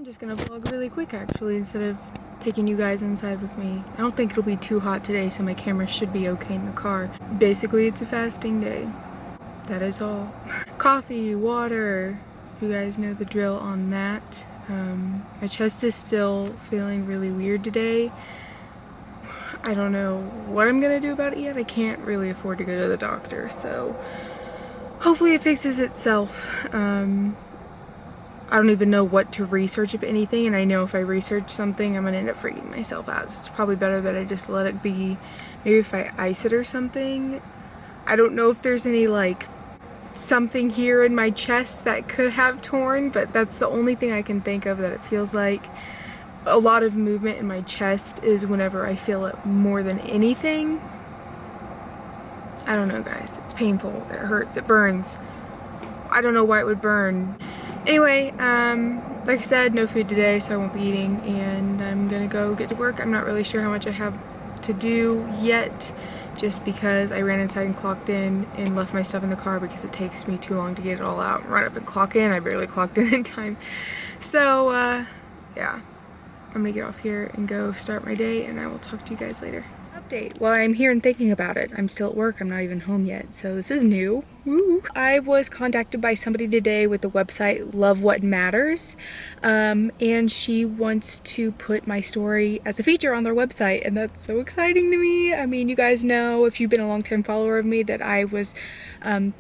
just gonna vlog really quick actually instead of taking you guys inside with me. I don't think it'll be too hot today, so my camera should be okay in the car. Basically, it's a fasting day. That is all. Coffee, water, you guys know the drill on that. My chest is still feeling really weird today. I don't know what I'm gonna do about it yet. I can't really afford to go to the doctor, so hopefully it fixes itself. I don't even know what to research, if anything, and I know if I research something, I'm gonna end up freaking myself out. So it's probably better that I just let it be. Maybe if I ice it or something. I don't know if there's any, like, something here in my chest that could have torn, but that's the only thing I can think of that it feels like. A lot of movement in my chest is whenever I feel it more than anything. I don't know, guys. It's painful. It hurts. It burns. I don't know why it would burn. Anyway, like I said, no food today, so I won't be eating, and I'm gonna go get to work. I'm not really sure how much I have to do yet, just because I ran inside and clocked in and left my stuff in the car because it takes me too long to get it all out and run up and clock in. I barely clocked in time. So, yeah. I'm gonna get off here and go start my day, and I will talk to you guys later. Update. Well, I'm here and thinking about it. I'm still at work. I'm not even home yet, so this is new. Woo. I was contacted by somebody today with the website Love What Matters, and she wants to put my story as a feature on their website, and that's so exciting to me. I mean, you guys know, if you've been a long-time follower of me, that I was in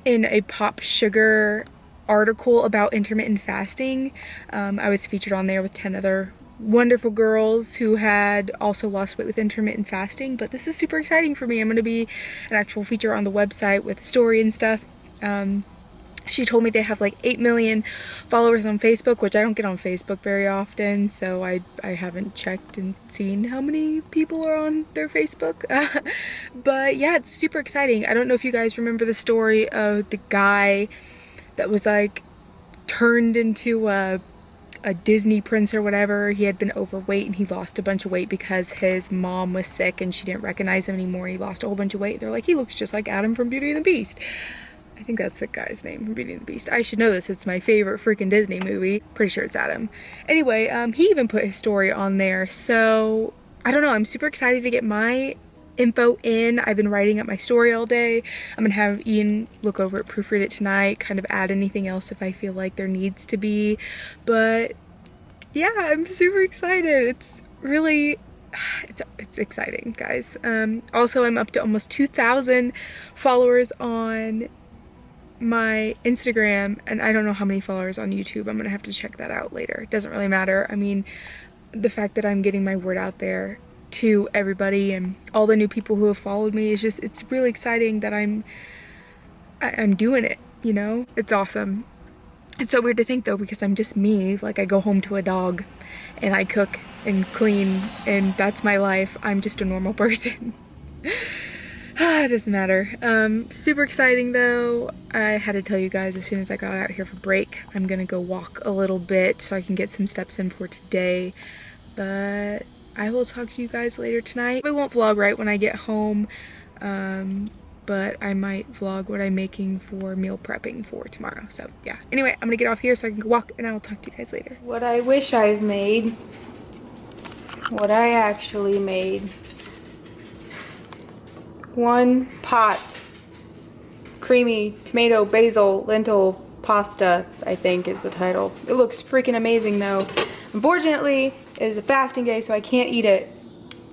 a Pop Sugar article about intermittent fasting. I was featured on there with 10 other wonderful girls who had also lost weight with intermittent fasting, but this is super exciting for me. I'm going to be an actual feature on the website with a story and stuff. She told me they have like 8 million followers on Facebook, which I don't get on Facebook very often, so I haven't checked and seen how many people are on their Facebook. But yeah, it's super exciting. I don't know if you guys remember the story of the guy that was like turned into a Disney prince or whatever. He had been overweight and he lost a bunch of weight because his mom was sick and she didn't recognize him anymore. He lost a whole bunch of weight. They're like, he looks just like Adam from Beauty and the Beast. I think that's the guy's name from Beauty and the Beast. I should know this. It's my favorite freaking Disney movie. Pretty sure it's Adam. Anyway, he even put his story on there. So I don't know. I'm super excited to get my info in. I've been writing up my story all day. I'm gonna have Ian look over it, proofread it tonight, kind of add anything else if I feel like there needs to be. But yeah, I'm super excited. It's really, it's exciting, guys. Also, I'm up to almost 2,000 followers on my Instagram, and I don't know how many followers on YouTube. I'm gonna have to check that out later. It doesn't really matter. I mean, the fact that I'm getting my word out there to everybody and all the new people who have followed me is just, it's really exciting that I'm doing it, you know? It's awesome. It's so weird to think though, because I'm just me. Like, I go home to a dog and I cook and clean and that's my life. I'm just a normal person. It doesn't matter. Super exciting though. I had to tell you guys as soon as I got out here for break, I'm gonna go walk a little bit so I can get some steps in for today. But I will talk to you guys later tonight. I won't vlog right when I get home, but I might vlog what I'm making for meal prepping for tomorrow. So yeah, anyway, I'm gonna get off here so I can go walk, and I will talk to you guys later. What I wish I've made, what I actually made. 1 pot creamy tomato basil lentil pasta, I think is the title. It looks freaking amazing though. Unfortunately, it is a fasting day, so I can't eat it.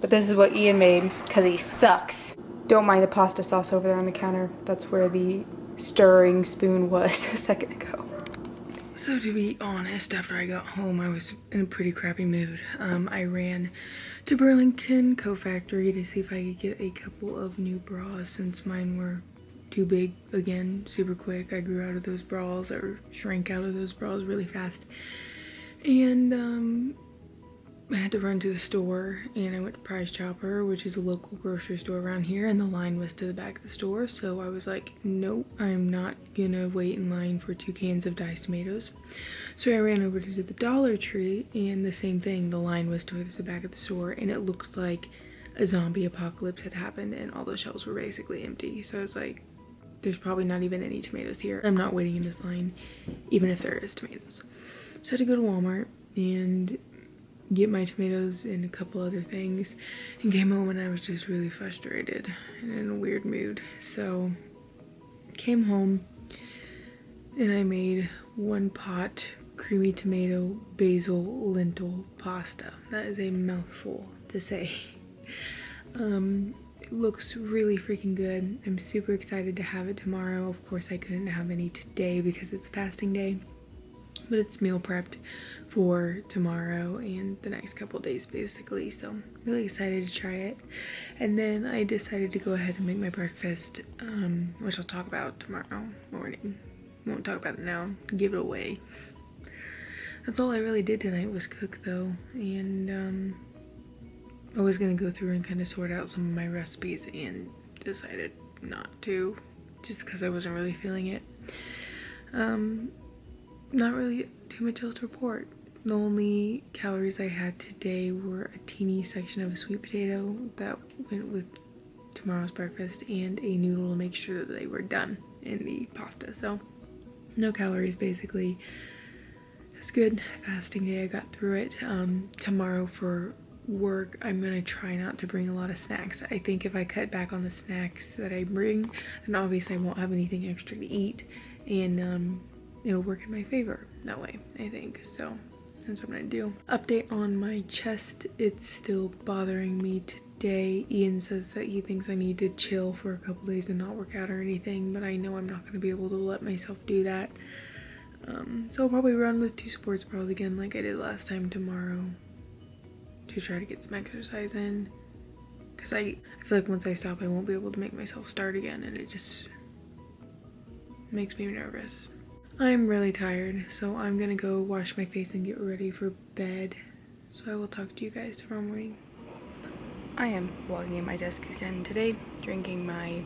But this is what Ian made, because he sucks. Don't mind the pasta sauce over there on the counter. That's where the stirring spoon was a second ago. So to be honest, after I got home, I was in a pretty crappy mood. I ran to Burlington Co-Factory to see if I could get a couple of new bras since mine were too big again, super quick. I grew out of those bras, or shrank out of those bras really fast. And I had to run to the store, and I went to Price Chopper, which is a local grocery store around here, and the line was to the back of the store. So I was like, nope, I'm not gonna wait in line for 2 cans of diced tomatoes. So I ran over to the Dollar Tree, and the same thing, the line was towards the back of the store, and it looked like a zombie apocalypse had happened and all the shelves were basically empty. So I was like, there's probably not even any tomatoes here. I'm not waiting in this line, even if there is tomatoes. So I had to go to Walmart and get my tomatoes and a couple other things, and came home and I was just really frustrated and in a weird mood. So came home and I made 1-pot creamy tomato basil lentil pasta. That is a mouthful to say. It looks really freaking good. I'm super excited to have it tomorrow. Of course I couldn't have any today because it's fasting day, but it's meal prepped for tomorrow and the next couple days basically, so I'm really excited to try it. And then I decided to go ahead and make my breakfast, which I'll talk about tomorrow morning. Won't talk about it now, give it away. That's all I really did tonight was cook though, and I was gonna go through and kind of sort out some of my recipes and decided not to, just because I wasn't really feeling it. Not really too much else to report. The only calories I had today were a teeny section of a sweet potato that went with tomorrow's breakfast and a noodle to make sure that they were done in the pasta. So no calories basically. It's good. Fasting day, I got through it. Tomorrow for work, I'm gonna try not to bring a lot of snacks. I think if I cut back on the snacks that I bring, then obviously I won't have anything extra to eat, and it'll work in my favor that way, I think. So that's what I'm gonna do. Update on my chest. It's still bothering me today. Ian says that he thinks I need to chill for a couple days and not work out or anything, but I know I'm not gonna be able to let myself do that. So I'll probably run with 2 sports bras again like I did last time tomorrow to try to get some exercise in, because I feel like once I stop I won't be able to make myself start again, and it just makes me nervous. I'm really tired, so I'm gonna go wash my face and get ready for bed. So I will talk to you guys tomorrow morning. I am vlogging at my desk again today, drinking my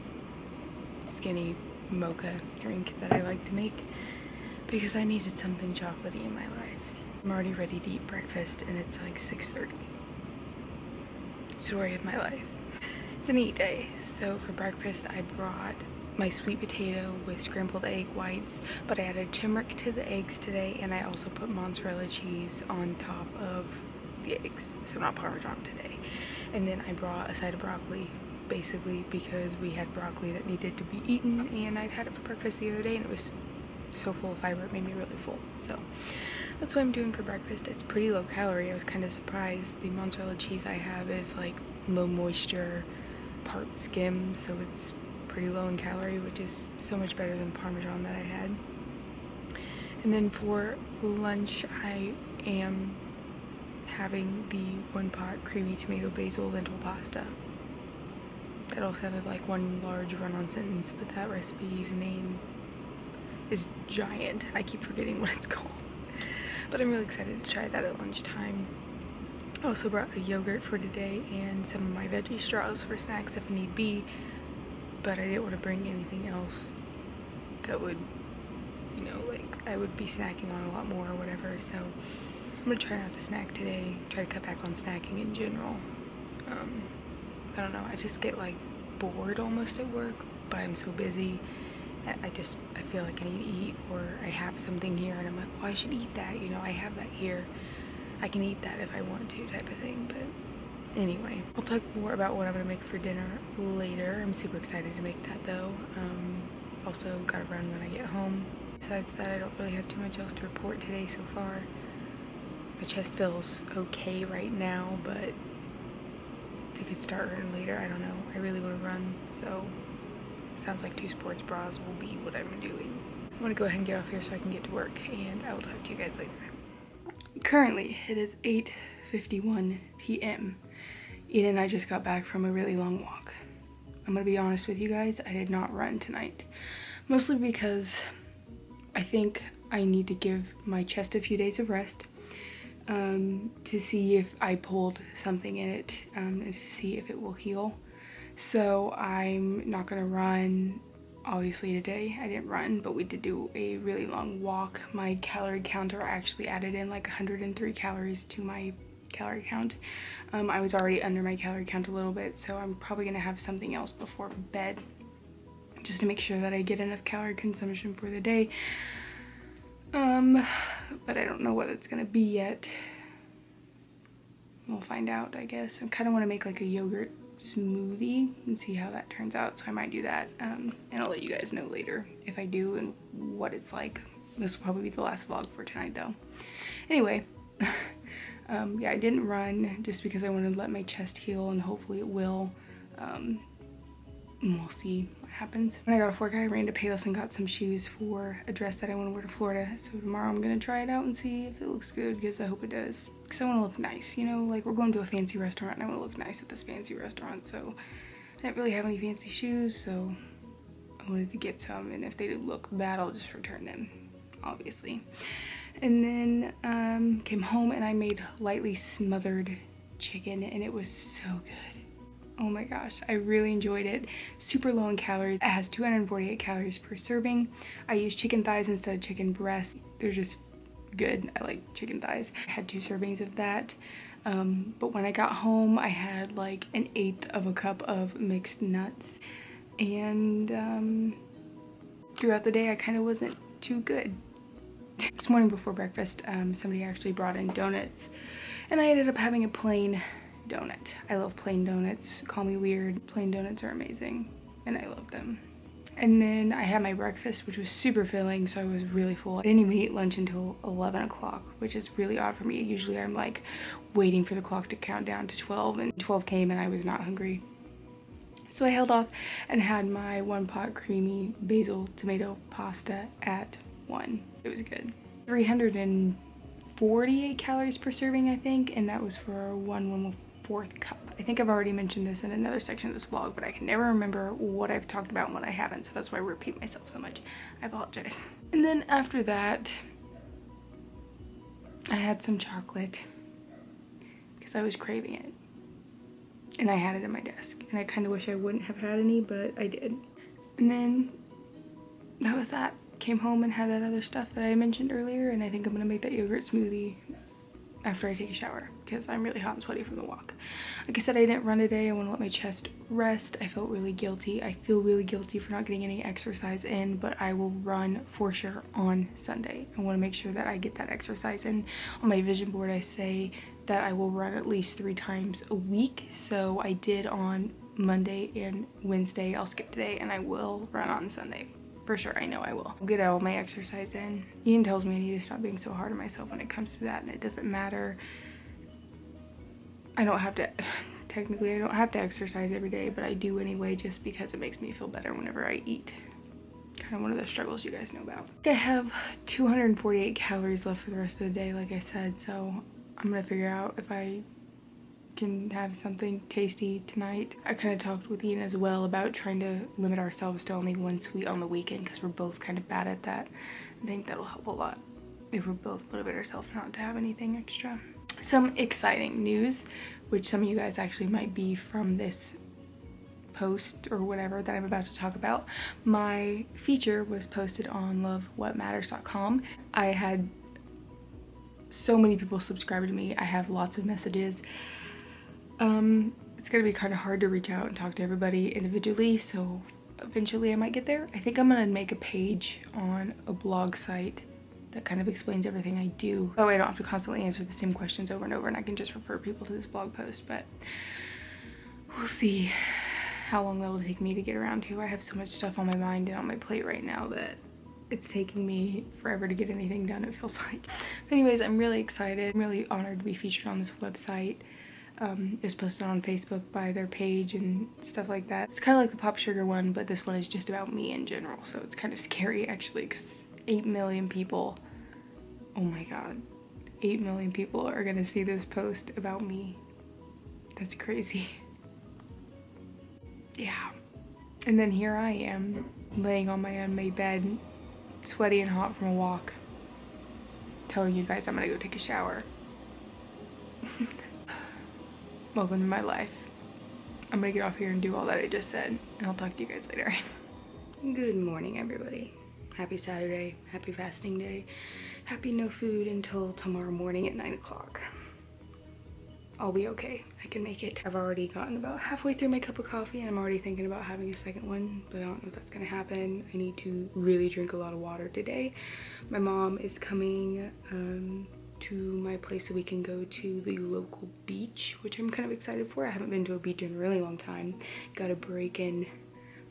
skinny mocha drink that I like to make because I needed something chocolatey in my life. I'm already ready to eat breakfast and it's like 6:30. Story of my life. It's a neat day. So for breakfast I brought my sweet potato with scrambled egg whites, but I added turmeric to the eggs today, and I also put mozzarella cheese on top of the eggs, so not Parmesan today. And then I brought a side of broccoli, basically because we had broccoli that needed to be eaten, and I'd had it for breakfast the other day and it was so full of fiber it made me really full. So that's what I'm doing for breakfast. It's pretty low calorie. I was kind of surprised. The mozzarella cheese I have is like low moisture, part skim, so it's pretty low in calorie, which is so much better than Parmesan that I had. And then for lunch I am having the 1-pot creamy tomato basil lentil pasta. That all sounded like one large run-on sentence, but that recipe's name is giant. I keep forgetting what it's called. But I'm really excited to try that at lunchtime. I also brought a yogurt for today and some of my veggie straws for snacks if need be, but I didn't want to bring anything else that would, you know, like I would be snacking on a lot more or whatever. So I'm gonna try not to snack today, try to cut back on snacking in general. I don't know, I just get like bored almost at work, but I'm so busy. I feel like I need to eat, or I have something here and I'm like, well, I should eat that, you know, I have that here. I can eat that if I want to, type of thing. But anyway, I'll talk more about what I'm gonna make for dinner later. I'm super excited to make that though. Also gotta run when I get home. Besides that, I don't really have too much else to report today so far. My chest feels okay right now, but it could start hurting later. I don't know. I really want to run, so sounds like 2 sports bras will be what I'm doing. I'm gonna go ahead and get off here so I can get to work, and I will talk to you guys later. Currently, it is 8:51 p.m. Ian and I just got back from a really long walk. I'm gonna be honest with you guys, I did not run tonight. Mostly because I think I need to give my chest a few days of rest to see if I pulled something in it, and to see if it will heal. So I'm not gonna run obviously today. I didn't run, but we did do a really long walk. My calorie counter actually added in like 103 calories to my calorie count. I was already under my calorie count a little bit, so I'm probably gonna have something else before bed just to make sure that I get enough calorie consumption for the day. But I don't know what it's gonna be yet. We'll find out, I guess. I kind of want to make like a yogurt smoothie and see how that turns out, so I might do that, and I'll let you guys know later if I do and what it's like. This will probably be the last vlog for tonight though. Anyway, yeah, I didn't run just because I wanted to let my chest heal, and hopefully it will. And we'll see what happens. When I got off work, I ran to Payless and got some shoes for a dress that I want to wear to Florida. So tomorrow I'm gonna try it out and see if it looks good, because I hope it does. Because I want to look nice, you know, like we're going to a fancy restaurant and I want to look nice at this fancy restaurant. So I didn't really have any fancy shoes, so I wanted to get some, and if they do look bad, I'll just return them, obviously. And then came home and I made lightly smothered chicken, and it was so good. Oh my gosh, I really enjoyed it. Super low in calories. It has 248 calories per serving. I used chicken thighs instead of chicken breasts. They're just good. I like chicken thighs. I had 2 servings of that. But when I got home, I had like 1/8 of a cup of mixed nuts. And throughout the day, I kind of wasn't too good. This morning before breakfast, somebody actually brought in donuts, and I ended up having a plain donut. I love plain donuts. Call me weird. Plain donuts are amazing and I love them. And then I had my breakfast, which was super filling, so I was really full. I didn't even eat lunch until 11 o'clock, which is really odd for me. Usually I'm like waiting for the clock to count down to 12, and 12 came and I was not hungry. So I held off and had my 1-pot creamy basil tomato pasta at 1. It was good. 348 calories per serving, I think, and that was for 1/4 cup. I think I've already mentioned this in another section of this vlog, but I can never remember what I've talked about and what I haven't, so that's why I repeat myself so much. I apologize. And then after that, I had some chocolate because I was craving it, and I had it at my desk, and I kind of wish I wouldn't have had any, but I did. And then that was that. Came home and had that other stuff that I mentioned earlier, and I think I'm gonna make that yogurt smoothie after I take a shower because I'm really hot and sweaty from the walk. Like I said, I didn't run today. I want to let my chest rest. I felt really guilty. I feel really guilty for not getting any exercise in, but I will run for sure on Sunday. I want to make sure that I get that exercise in. On my vision board, I say that I will run at least 3 times a week. So I did on Monday and Wednesday. I'll skip today and I will run on Sunday. For sure, I know I will. I'll get all my exercise in. Ian tells me I need to stop being so hard on myself when it comes to that, and it doesn't matter. I don't have to, technically I don't have to exercise every day, but I do anyway just because it makes me feel better whenever I eat. Kind of one of those struggles you guys know about. I have 248 calories left for the rest of the day, like I said, so I'm gonna figure out if I can have something tasty tonight. I kind of talked with Ian as well about trying to limit ourselves to only 1 sweet on the weekend because we're both kind of bad at that. I think that'll help a lot if we both motivate ourselves not to have anything extra. Some exciting news, which some of you guys actually might be from this post or whatever that I'm about to talk about. My feature was posted on lovewhatmatters.com. I had so many people subscribe to me. I have lots of messages. It's gonna be kind of hard to reach out and talk to everybody individually, so eventually I might get there. I think I'm gonna make a page on a blog site that kind of explains everything I do. Oh, I don't have to constantly answer the same questions over and over, and I can just refer people to this blog post, but we'll see how long that will take me to get around to. I have so much stuff on my mind and on my plate right now that it's taking me forever to get anything done, it feels like. But anyways, I'm really excited. I'm really honored to be featured on this website. It was posted on Facebook by their page and stuff like that. It's kind of like the Pop Sugar one, but this one is just about me in general, so it's kind of scary actually, because 8 million people, oh my god, 8 million people are gonna see this post about me. That's crazy. Yeah. And then here I am, laying on my unmade bed, sweaty and hot from a walk, telling you guys I'm gonna go take a shower. Welcome to my life. I'm gonna get off here and do all that I just said, and I'll talk to you guys later. Good morning, everybody. Happy Saturday, happy fasting day, happy no food until tomorrow morning at 9 o'clock. I'll be okay. I can make it. I've already gotten about halfway through my cup of coffee and I'm already thinking about having a second one, but I don't know if that's gonna happen. I need to really drink a lot of water today. My mom is coming to my place so we can go to the local beach, which I'm kind of excited for. I haven't been to a beach in a really long time. Gotta break in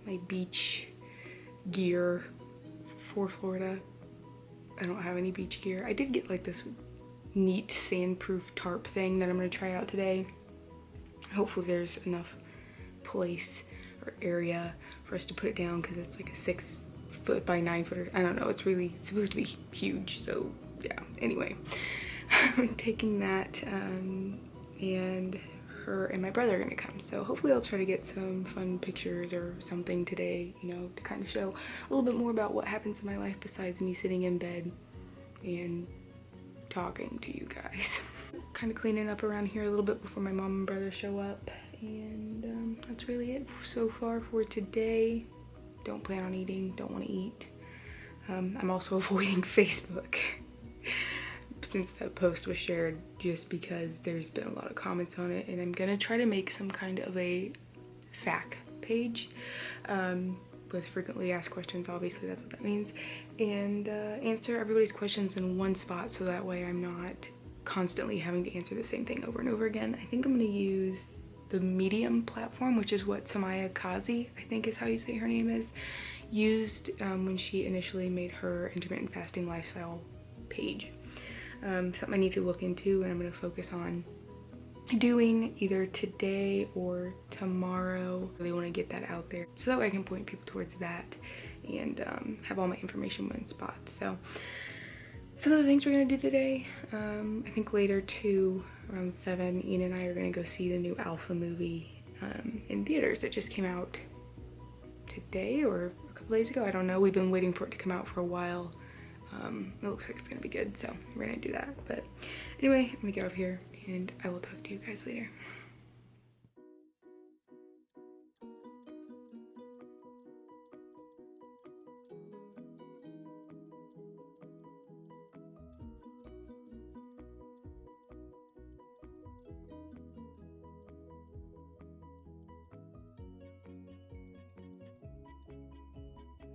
my beach gear for Florida. I don't have any beach gear. I did get like this neat sandproof tarp thing that I'm gonna try out today. Hopefully there's enough place or area for us to put it down because it's like a 6 foot by 9 foot. I don't know, it's really supposed to be huge. So yeah, anyway, I'm taking that and her and my brother are gonna come. So hopefully I'll try to get some fun pictures or something today, you know, to kind of show a little bit more about what happens in my life besides me sitting in bed and talking to you guys. Kind of cleaning up around here a little bit before my mom and brother show up, and that's really it so far for today. Don't plan on eating, don't want to eat. I'm also avoiding Facebook since that post was shared, just because there's been a lot of comments on it, and I'm gonna try to make some kind of a FAQ page with frequently asked questions, obviously that's what that means, and answer everybody's questions in one spot so that way I'm not constantly having to answer the same thing over and over again. I think I'm gonna use the Medium platform, which is what Samaya Kazi, I think is how you say her name is, used when she initially made her intermittent fasting lifestyle page. Something I need to look into, and I'm going to focus on doing either today or tomorrow. I really want to get that out there so that way I can point people towards that and have all my information in one spot. So some of the things we're going to do today, I think later too, around 7, Ian and I are going to go see the new Alpha movie in theaters. It just came out today or a couple days ago, I don't know. We've been waiting for it to come out for a while. It looks like it's gonna be good, so we're gonna do that. But anyway, I'm gonna get out of here and I will talk to you guys later.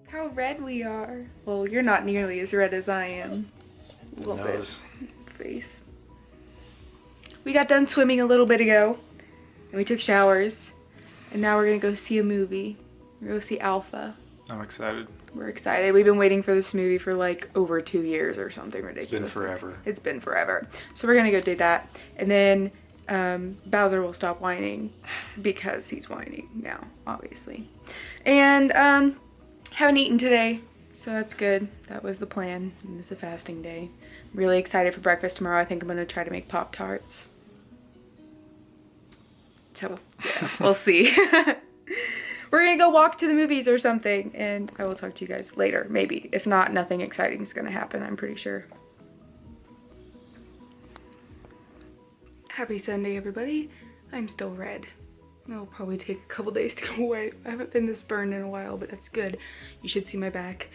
How red we are. Well, you're not nearly as red as I am. A little bit. Face. We got done swimming a little bit ago, and we took showers, and now we're gonna go see a movie. We're gonna go see Alpha. I'm excited. We're excited. We've been waiting for this movie for like over 2 years or something ridiculous. It's been forever. It's been forever. So we're gonna go do that, and then Bowser will stop whining because he's whining now, obviously. And haven't eaten today, so that's good. That was the plan. It's a fasting day. I'm really excited for breakfast tomorrow. I think I'm gonna try to make Pop-Tarts. So yeah, we'll see. We're gonna go walk to the movies or something, and I will talk to you guys later, maybe. If not, nothing exciting is gonna happen, I'm pretty sure. Happy Sunday, everybody. I'm still red. It'll probably take a couple days to go away. I haven't been this burned in a while, but that's good. You should see my back.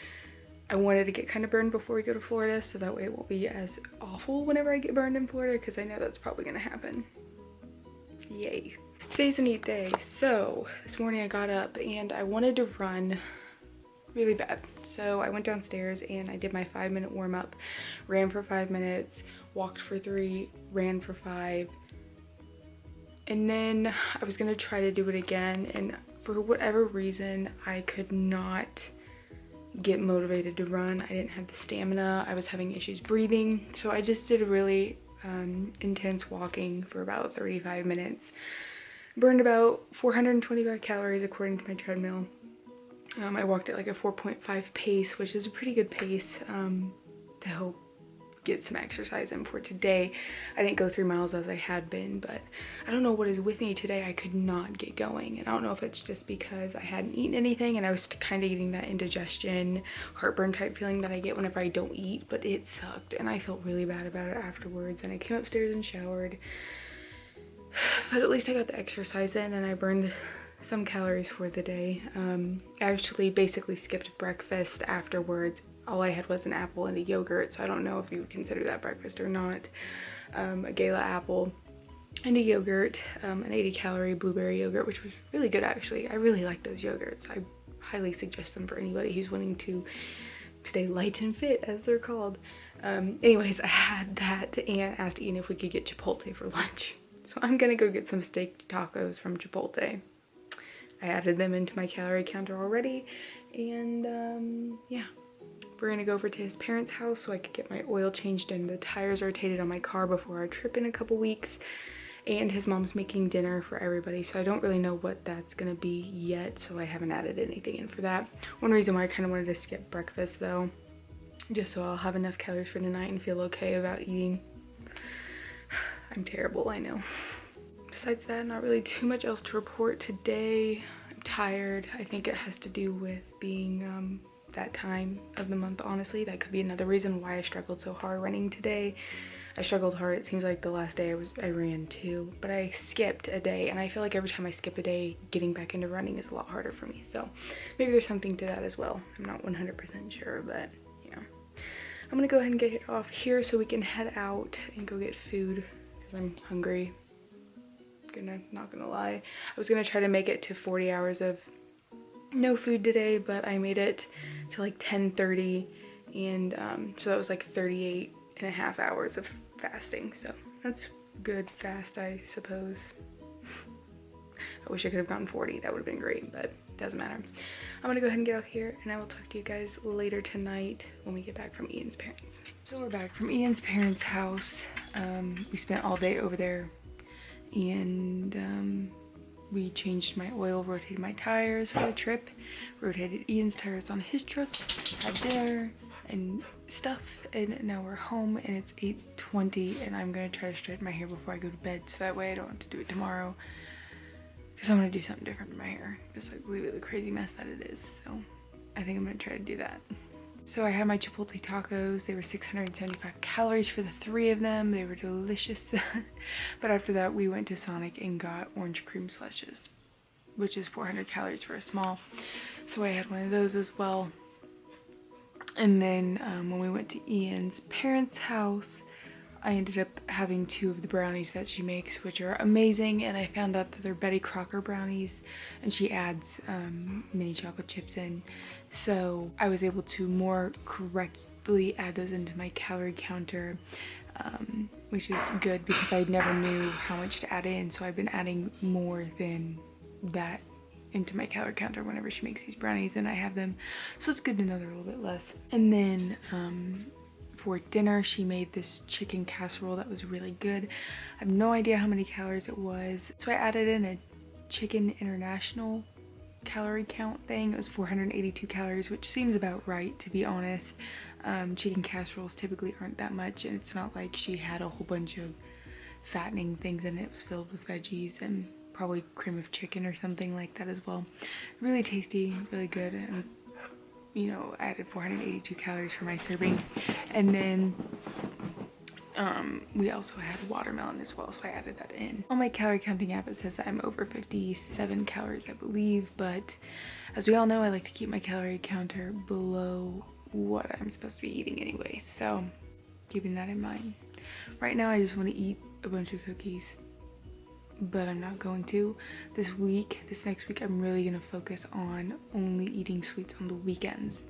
I wanted to get kind of burned before we go to Florida, so that way it won't be as awful whenever I get burned in Florida, because I know that's probably gonna happen. Yay. Today's a neat day. So this morning I got up and I wanted to run really bad. So I went downstairs and I did my 5-minute warm up, ran for 5 minutes, walked for 3, ran for 5. And then I was gonna try to do it again, and for whatever reason, I could not get motivated to run. I didn't have the stamina. I was having issues breathing. So I just did a really intense walking for about 35 minutes. Burned about 425 calories according to my treadmill. I walked at like a 4.5 pace, which is a pretty good pace to help get some exercise in for today. I didn't go 3 miles as I had been, but I don't know what is with me today. I could not get going, and I don't know if it's just because I hadn't eaten anything and I was kind of getting that indigestion, heartburn type feeling that I get whenever I don't eat, but it sucked and I felt really bad about it afterwards, and I came upstairs and showered. But at least I got the exercise in and I burned some calories for the day. I actually basically skipped breakfast afterwards. All I had was an apple and a yogurt, so I don't know if you would consider that breakfast or not. A gala apple. and a yogurt, an 80-calorie blueberry yogurt, which was really good actually. I really like those yogurts. I highly suggest them for anybody who's wanting to stay light and fit, as they're called. Anyways, I had that and asked Ian if we could get Chipotle for lunch. So I'm gonna go get some steak tacos from Chipotle. I added them into my calorie counter already, and yeah. We're gonna go over to his parents' house so I could get my oil changed and the tires rotated on my car before our trip in a couple weeks. And his mom's making dinner for everybody, so I don't really know what that's gonna be yet, so I haven't added anything in for that. One reason why I kind of wanted to skip breakfast though, just so I'll have enough calories for tonight and feel okay about eating. I'm terrible, I know. Besides that, not really too much else to report today. I'm tired. I think it has to do with being that time of the month, honestly. That could be another reason why I struggled so hard running today. I struggled hard. It seems like the last day I ran too, but I skipped a day, and I feel like every time I skip a day, getting back into running is a lot harder for me. So maybe there's something to that as well. I'm not 100% sure, but yeah. I'm gonna go ahead and get it off here so we can head out and go get food because I'm hungry. Not gonna lie. I was gonna try to make it to 40 hours of no food today, but I made it to like 10:30, and so that was like 38.5 hours of fasting, so that's good fast, I suppose. I wish I could have gotten 40, that would have been great, but it doesn't matter. I'm gonna go ahead and get out here, and I will talk to you guys later tonight when we get back from Ian's parents. So we're back from Ian's parents' house. We spent all day over there, and we changed my oil, rotated my tires for the trip, rotated Ian's tires on his truck, had dinner and stuff, and now we're home and it's 8:20, and I'm gonna try to straighten my hair before I go to bed so that way I don't have to do it tomorrow, because I'm gonna do something different with my hair, just like leave it the crazy mess that it is. So I think I'm gonna try to do that. So I had my Chipotle tacos. They were 675 calories for the 3 of them. They were delicious. But after that, we went to Sonic and got orange cream slushes, which is 400 calories for a small. So I had one of those as well. And then when we went to Ian's parents' house, I ended up having 2 of the brownies that she makes, which are amazing, and I found out that they're Betty Crocker brownies, and she adds mini chocolate chips in, so I was able to more correctly add those into my calorie counter, which is good because I never knew how much to add in, so I've been adding more than that into my calorie counter whenever she makes these brownies and I have them, so it's good to know they're a little bit less. And then for dinner, she made this chicken casserole that was really good. I have no idea how many calories it was, so I added in a chicken international calorie count thing. It was 482 calories, which seems about right, to be honest. Chicken casseroles typically aren't that much, and it's not like she had a whole bunch of fattening things in it. It was filled with veggies and probably cream of chicken or something like that as well. Really tasty, really good, and you know, I added 482 calories for my serving. And then we also had watermelon as well, so I added that in. On my calorie counting app, it says that I'm over 57 calories, I believe, but as we all know, I like to keep my calorie counter below what I'm supposed to be eating anyway, so keeping that in mind. Right now, I just want to eat a bunch of cookies, but I'm not going to. This next week, I'm really gonna focus on only eating sweets on the weekends.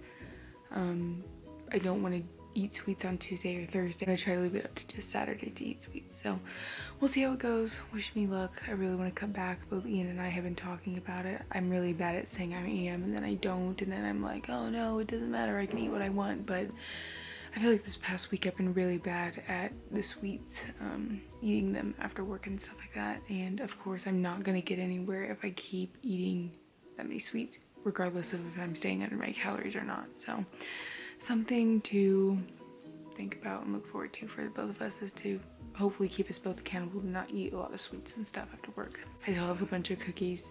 I don't want to eat sweets on Tuesday or Thursday. I'm gonna try to leave it up to just Saturday to eat sweets. So we'll see how it goes. Wish me luck. I really want to cut back. Both Ian and I have been talking about it. I'm really bad at saying I am, and then I don't, and then I'm like, oh no, it doesn't matter, I can eat what I want. But I feel like this past week I've been really bad at the sweets, eating them after work and stuff like that. And of course I'm not gonna get anywhere if I keep eating that many sweets, regardless of if I'm staying under my calories or not. So something to think about and look forward to for both of us is to hopefully keep us both accountable to not eat a lot of sweets and stuff after work. I still have a bunch of cookies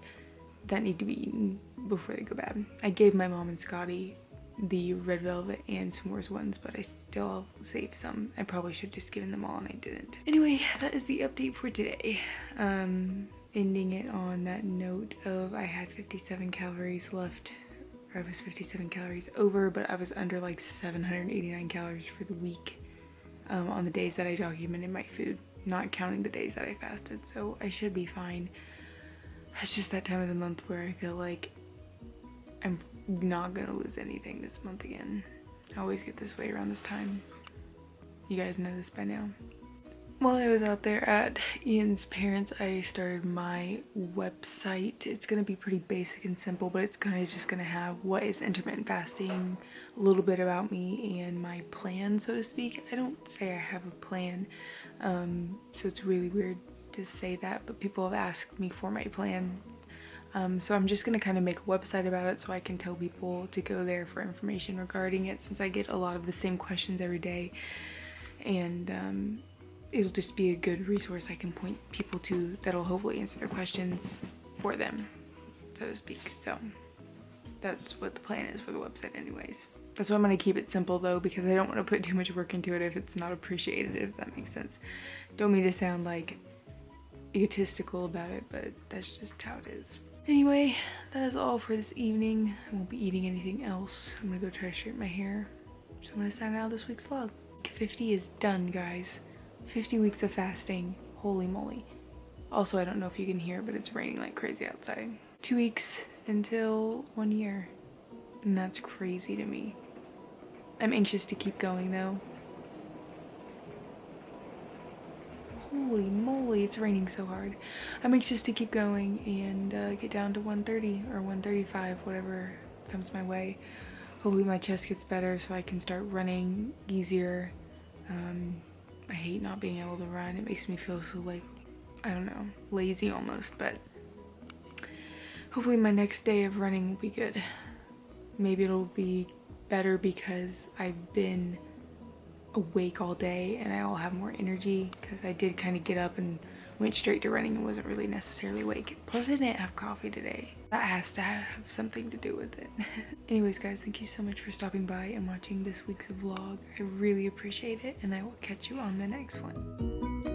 that need to be eaten before they go bad. I gave my mom and Scotty the red velvet and s'mores ones, but I still saved some. I probably should have just given them all and I didn't. Anyway, that is the update for today. Ending it on that note of I had 57 calories left. I was 57 calories over, but I was under like 789 calories for the week on the days that I documented my food. not counting the days that I fasted, so I should be fine. It's just that time of the month where I feel like I'm not gonna lose anything this month again. I always get this way around this time. You guys know this by now. While I was out there at Ian's parents', I started my website. It's gonna be pretty basic and simple, but it's kind of just gonna have what is intermittent fasting, a little bit about me and my plan, so to speak. I don't say I have a plan, so it's really weird to say that, but people have asked me for my plan. So I'm just gonna kind of make a website about it so I can tell people to go there for information regarding it, since I get a lot of the same questions every day. And it'll just be a good resource I can point people to that'll hopefully answer their questions for them, so to speak. So that's what the plan is for the website anyways. That's why I'm going to keep it simple though, because I don't want to put too much work into it if it's not appreciated, if that makes sense. Don't mean to sound like egotistical about it, but that's just how it is. Anyway, that is all for this evening. I won't be eating anything else. I'm going to go try to straighten my hair. So I'm going to sign out this week's vlog. 50 is done, guys. 50 weeks of fasting. Holy moly. Also, I don't know if you can hear, but it's raining like crazy outside. 2 weeks until 1 year. And that's crazy to me. I'm anxious to keep going though. Holy moly, it's raining so hard. I'm anxious to keep going and get down to 130 or 135, whatever comes my way. Hopefully my chest gets better so I can start running easier. I hate not being able to run. It makes me feel so, like, I don't know, lazy almost, but hopefully my next day of running will be good. Maybe it'll be better because I've been awake all day and I'll have more energy, because I did kind of get up and went straight to running and wasn't really necessarily awake. Plus I didn't have coffee today. That has to have something to do with it. Anyways guys, thank you so much for stopping by and watching this week's vlog. I really appreciate it, and I will catch you on the next one.